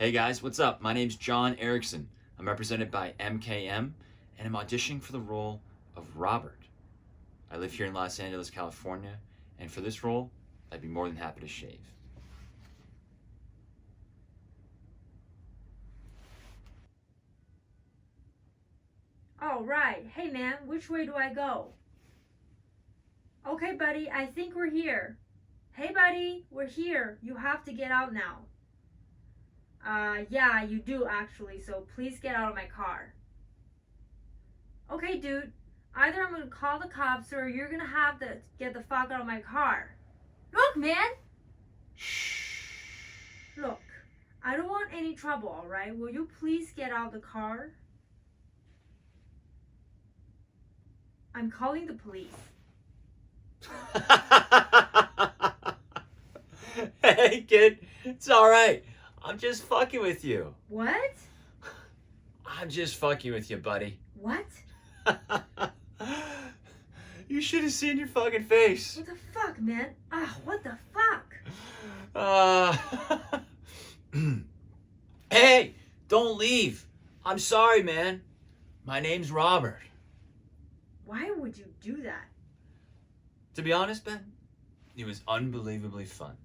Hey guys, what's up? My name's John Erickson. I'm represented by MKM, and I'm auditioning for the role of Robert. I live here in Los Angeles, California, and for this role, I'd be more than happy to shave. Oh, right. Hey, man, which way do I go? Okay, buddy, I think we're here. Hey, buddy, we're here. You have to get out now. Yeah, you do actually, so please get out of my car. Okay, dude, either I'm gonna call the cops or you're gonna have to get the fuck out of my car. Look, man! Shh. Look, I don't want any trouble, alright? Will you please get out of the car? I'm calling the police. Hey kid, it's alright. I'm just fucking with you. What? I'm just fucking with you, buddy. What? You should have seen your fucking face. What the fuck, man? What the fuck? Hey, don't leave. I'm sorry, man. My name's Robert. Why would you do that? To be honest, Ben, it was unbelievably fun.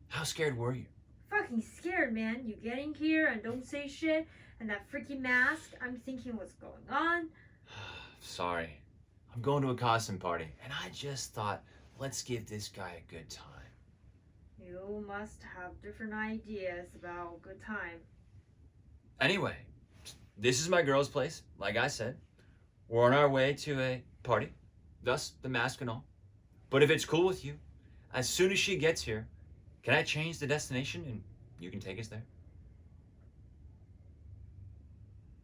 How scared were you? Fucking scared, man. You get in here and don't say shit, and that freaking mask. I'm thinking what's going on. Sorry. I'm going to a costume party, and I just thought, let's give this guy a good time. You must have different ideas about good time. Anyway, this is my girl's place, like I said. We're on our way to a party, thus the mask and all. But if it's cool with you, as soon as she gets here, can I change the destination and you can take us there?